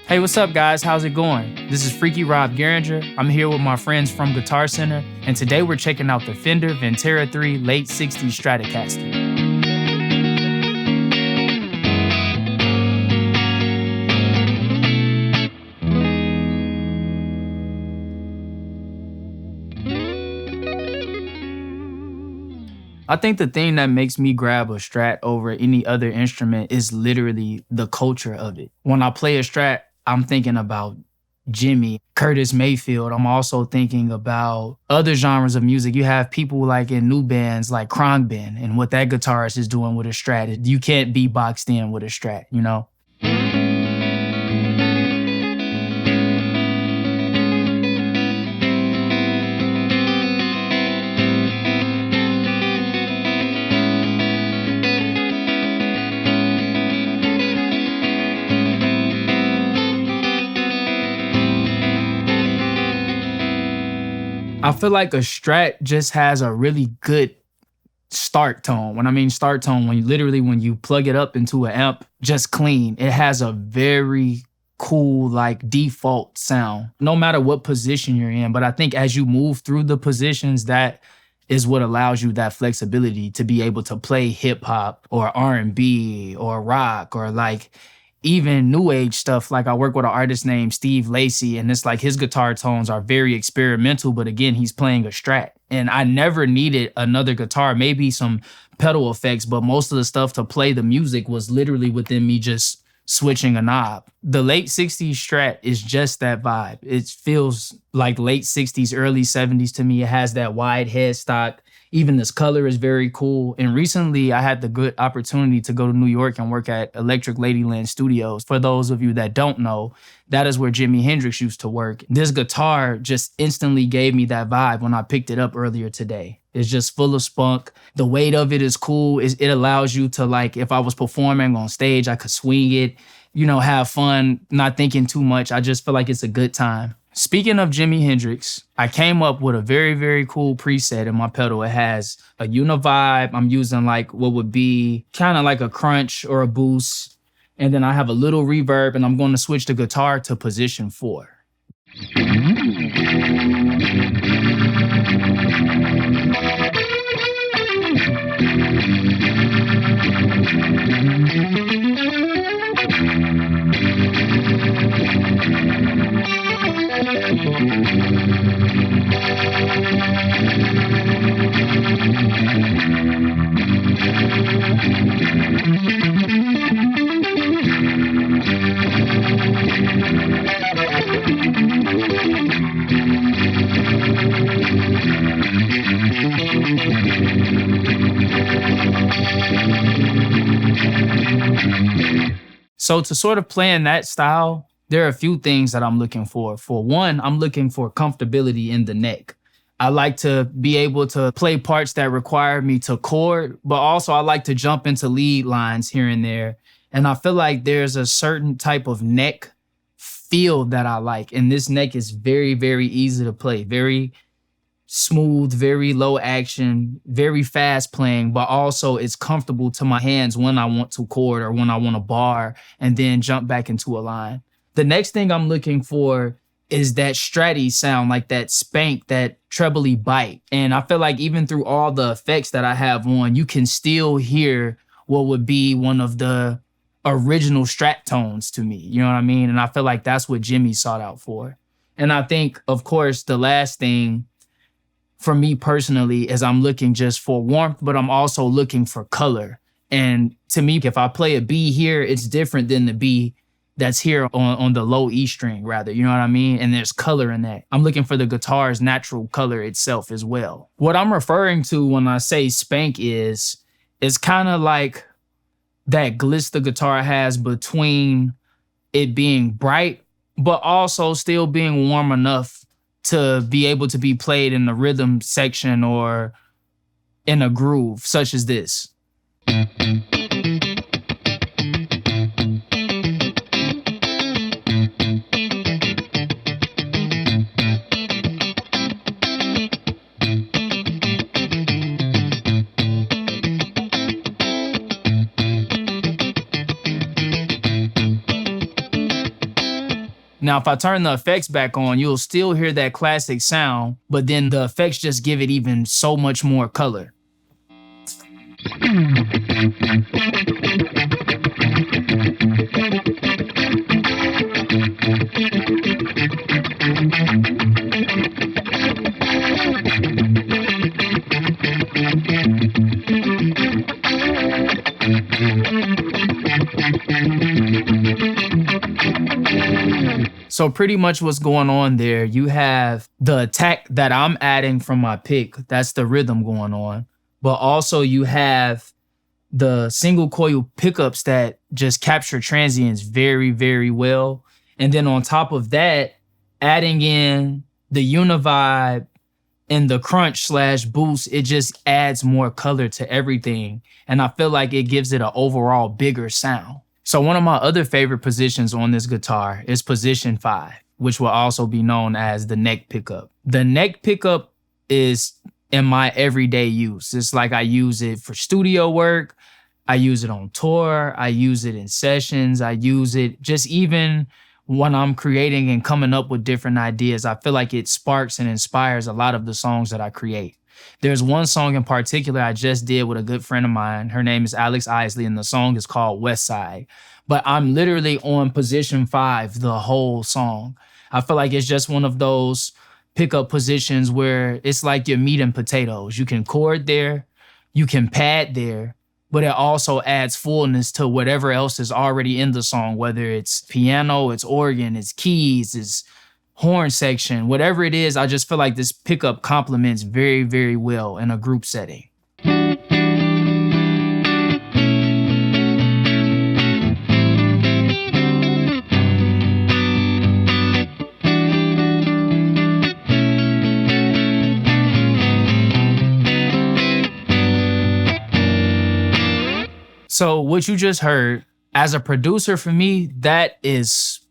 Hey, what's up, guys? How's it going? This is Freaky Rob Gueringer. I'm here with my friends from Guitarcenter, and today we're checking out the Fender Vintera III late 60s Stratocaster. I think the thing that makes me grab a Strat over any other instrument is literally the culture of it. When I play a Strat, I'm thinking about Jimmy, Curtis Mayfield. I'm also thinking about other genres of music. You have people like in new bands like Khruangbin and what that guitarist is doing with a Strat. You can't be boxed in with a Strat, you know? I feel like a Strat just has a really good start tone. When I mean start tone, when you plug it up into an amp, just clean, it has a very cool like default sound, no matter what position you're in. But I think as you move through the positions, that is what allows you that flexibility to be able to play hip hop or R&B or rock or like even new age stuff. Like I work with an artist named Steve Lacy, and it's like his guitar tones are very experimental, but again, he's playing a Strat. And I never needed another guitar, maybe some pedal effects, but most of the stuff to play the music was literally within me just switching a knob. The late 60s Strat is just that vibe. It feels like late 60s, early 70s to me. It has that wide headstock. Even this color is very cool. And recently I had the good opportunity to go to New York and work at Electric Ladyland Studios. For those of you that don't know, that is where Jimi Hendrix used to work. This guitar just instantly gave me that vibe when I picked it up earlier today. It's just full of spunk. The weight of it is cool. It allows you to, like, if I was performing on stage, I could swing it, you know, have fun, not thinking too much. I just feel like it's a good time. Speaking of Jimi Hendrix, I came up with a very, very cool preset in my pedal. It has a univibe. I'm using like what would be kind of like a crunch or a boost. And then I have a little reverb, and I'm going to switch the guitar to position 4. So to sort of play in that style, there are a few things that I'm looking for. For one, I'm looking for comfortability in the neck. I like to be able to play parts that require me to chord, but also I like to jump into lead lines here and there. And I feel like there's a certain type of neck feel that I like. And this neck is very, very easy to play. Very smooth, very low action, very fast playing, but also it's comfortable to my hands when I want to chord or when I want to bar and then jump back into a line. The next thing I'm looking for is that Stratty sound, like that spank, that trebly bite. And I feel like even through all the effects that I have on, you can still hear what would be one of the original Strat tones to me. You know what I mean? And I feel like that's what Jimmy sought out for. And I think, of course, the last thing for me personally is I'm looking just for warmth, but I'm also looking for color. And to me, if I play a B here, it's different than the B that's here on the low E string, rather. You know what I mean? And there's color in that. I'm looking for the guitar's natural color itself as well. What I'm referring to when I say spank is kind of like that gliss the guitar has between it being bright, but also still being warm enough to be able to be played in the rhythm section or in a groove such as this. Now, if I turn the effects back on, you'll still hear that classic sound, but then the effects just give it even so much more color. So pretty much what's going on there, you have the attack that I'm adding from my pick. That's the rhythm going on. But also you have the single coil pickups that just capture transients very, very well. And then on top of that, adding in the univibe and the crunch / boost, it just adds more color to everything. And I feel like it gives it an overall bigger sound. So one of my other favorite positions on this guitar is position 5, which will also be known as the neck pickup. The neck pickup is in my everyday use. It's like I use it for studio work. I use it on tour. I use it in sessions. I use it just even when I'm creating and coming up with different ideas. I feel like it sparks and inspires a lot of the songs that I create. There's one song in particular I just did with a good friend of mine. Her name is Alex Isley, and the song is called West Side. But I'm literally on position 5 the whole song. I feel like it's just one of those pickup positions where it's like your meat and potatoes. You can chord there, you can pad there, but it also adds fullness to whatever else is already in the song, whether it's piano, it's organ, it's keys, it's horn section, whatever it is. I just feel like this pickup complements very, very well in a group setting. So what you just heard, as a producer for me, that is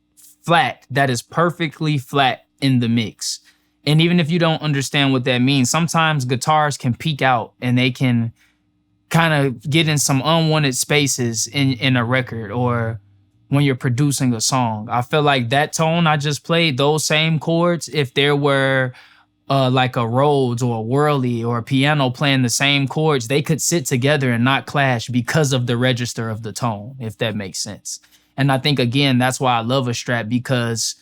flat. That is perfectly flat in the mix. And even if you don't understand what that means, sometimes guitars can peak out and they can kind of get in some unwanted spaces in a record or when you're producing a song. I feel like that tone I just played, those same chords, if there were like a Rhodes or a Whirly or a piano playing the same chords, they could sit together and not clash because of the register of the tone, if that makes sense. And I think, again, that's why I love a Strat, because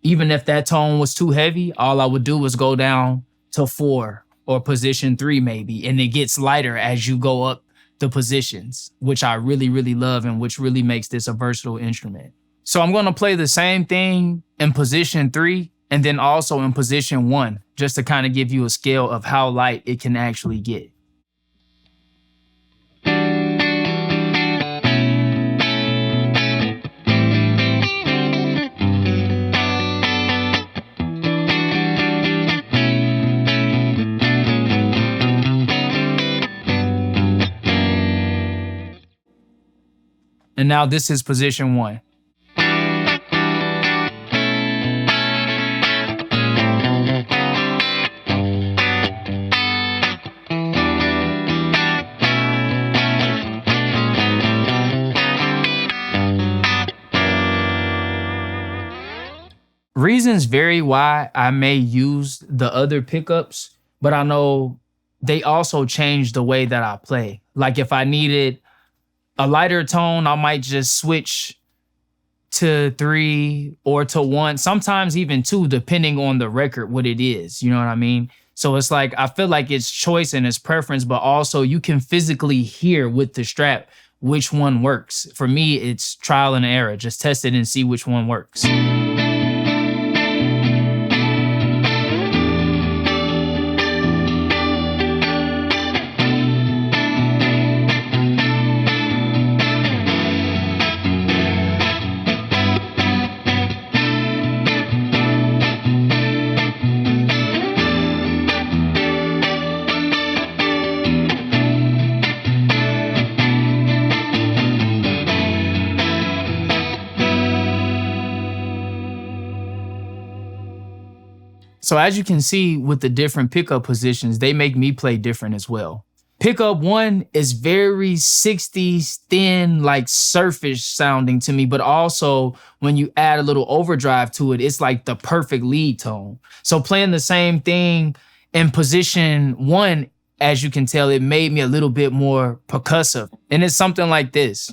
even if that tone was too heavy, all I would do was go down to 4 or position 3 maybe, and it gets lighter as you go up the positions, which I really, really love and which really makes this a versatile instrument. So I'm going to play the same thing in position 3 and then also in position 1, just to kind of give you a scale of how light it can actually get. And now this is position 1. Reasons vary why I may use the other pickups, but I know they also change the way that I play. Like if I needed a lighter tone, I might just switch to 3 or to 1, sometimes even 2, depending on the record, what it is. You know what I mean? So it's like, I feel like it's choice and it's preference, but also you can physically hear with the Strat which one works. For me, it's trial and error. Just test it and see which one works. So as you can see with the different pickup positions, they make me play different as well. Pickup 1 is very 60s thin, like surface sounding to me, but also when you add a little overdrive to it, it's like the perfect lead tone. So playing the same thing in position 1, as you can tell, it made me a little bit more percussive. And it's something like this.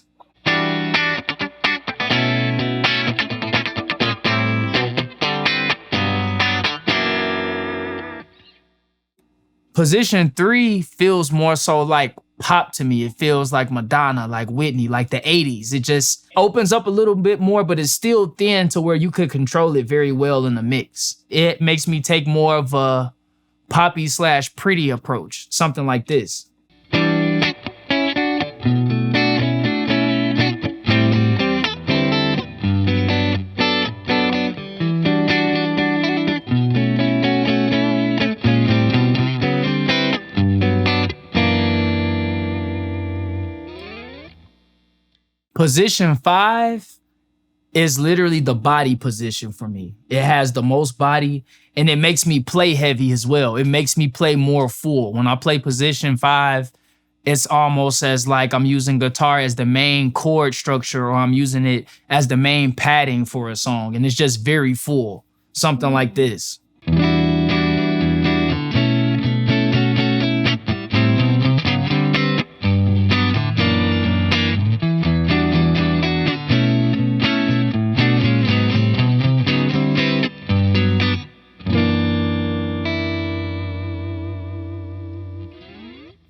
Position 3 feels more so like pop to me. It feels like Madonna, like Whitney, like the 80s. It just opens up a little bit more, but it's still thin to where you could control it very well in the mix. It makes me take more of a poppy / pretty approach, something like this. Position 5 is literally the body position for me. It has the most body and it makes me play heavy as well. It makes me play more full. When I play position 5, it's almost as like I'm using guitar as the main chord structure or I'm using it as the main padding for a song. And it's just very full, something like this.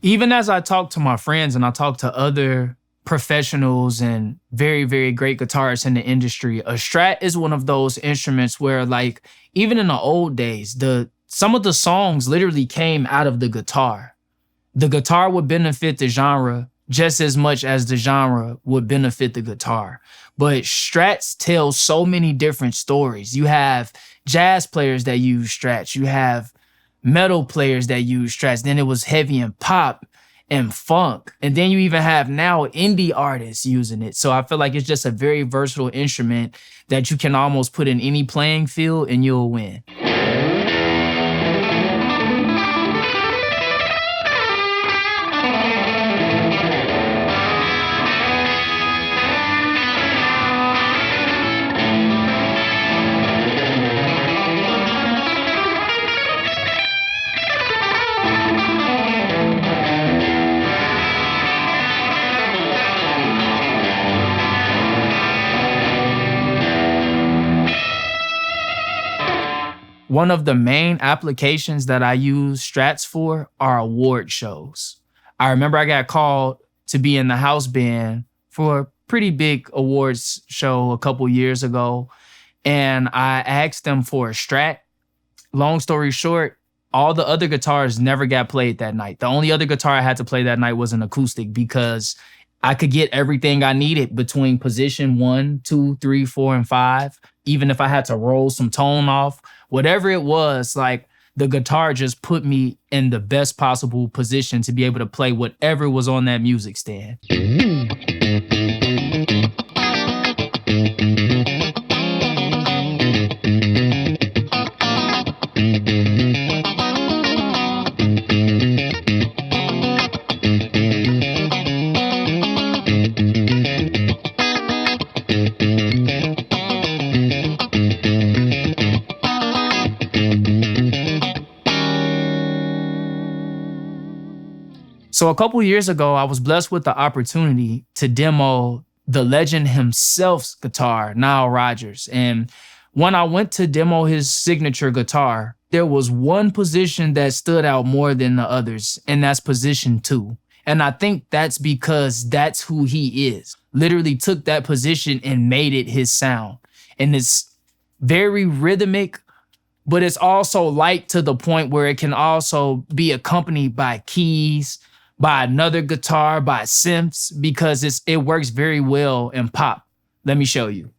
Even as I talk to my friends and I talk to other professionals and very, very great guitarists in the industry, a Strat is one of those instruments where, like, even in the old days, some of the songs literally came out of the guitar. The guitar would benefit the genre just as much as the genre would benefit the guitar. But Strats tell so many different stories. You have jazz players that use Strats. You have metal players that use Strats. Then it was heavy and pop and funk. And then you even have now indie artists using it. So I feel like it's just a very versatile instrument that you can almost put in any playing field and you'll win. One of the main applications that I use Strats for are award shows. I remember I got called to be in the house band for a pretty big awards show a couple years ago, and I asked them for a Strat. Long story short, all the other guitars never got played that night. The only other guitar I had to play that night was an acoustic because I could get everything I needed between position 1, 2, 3, 4, and 5. Even if I had to roll some tone off, whatever it was, like the guitar just put me in the best possible position to be able to play whatever was on that music stand. So a couple years ago, I was blessed with the opportunity to demo the legend himself's guitar, Nile Rodgers. And when I went to demo his signature guitar, there was one position that stood out more than the others, and that's position 2. And I think that's because that's who he is. Literally took that position and made it his sound. And it's very rhythmic, but it's also light to the point where it can also be accompanied by keys, by another guitar, by synths, because it works very well in pop. Let me show you.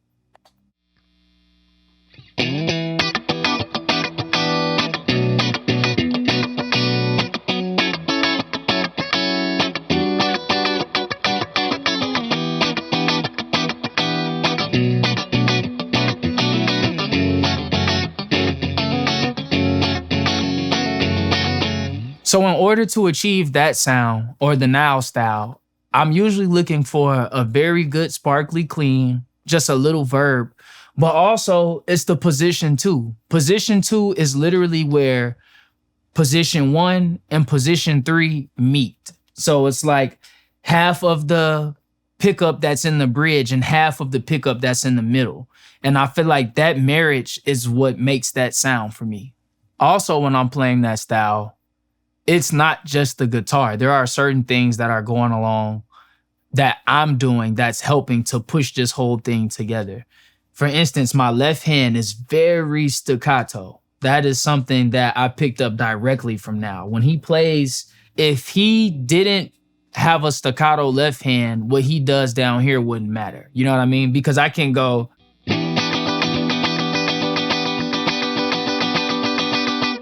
So in order to achieve that sound or the Nile style, I'm usually looking for a very good sparkly clean, just a little verb, but also it's the position two. Position two is literally where position one and position three meet. So it's like half of the pickup that's in the bridge and half of the pickup that's in the middle. And I feel like that marriage is what makes that sound for me. Also, when I'm playing that style, it's not just the guitar. There are certain things that are going along that I'm doing that's helping to push this whole thing together. For instance, my left hand is very staccato. That is something that I picked up directly from Now. When he plays, if he didn't have a staccato left hand, what he does down here wouldn't matter. You know what I mean? Because I can go,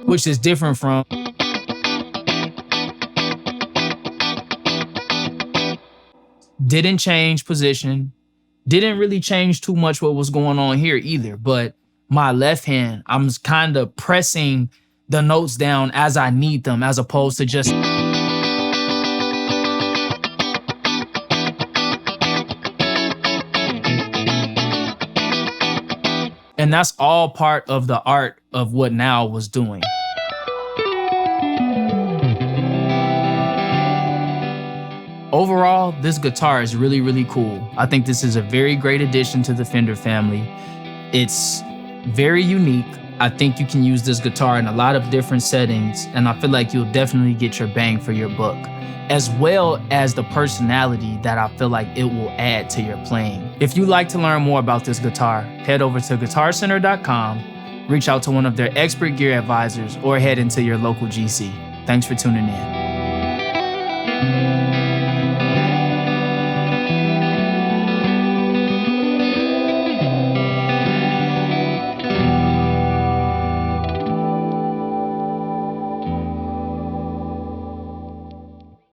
which is different from, didn't change position, didn't really change too much what was going on here either. But my left hand, I'm kind of pressing the notes down as I need them, as opposed to just. And that's all part of the art of what Now was doing. Overall, this guitar is really, really cool. I think this is a very great addition to the Fender family. It's very unique. I think you can use this guitar in a lot of different settings, and I feel like you'll definitely get your bang for your buck, as well as the personality that I feel like it will add to your playing. If you'd like to learn more about this guitar, head over to guitarcenter.com, reach out to one of their expert gear advisors, or head into your local GC. Thanks for tuning in.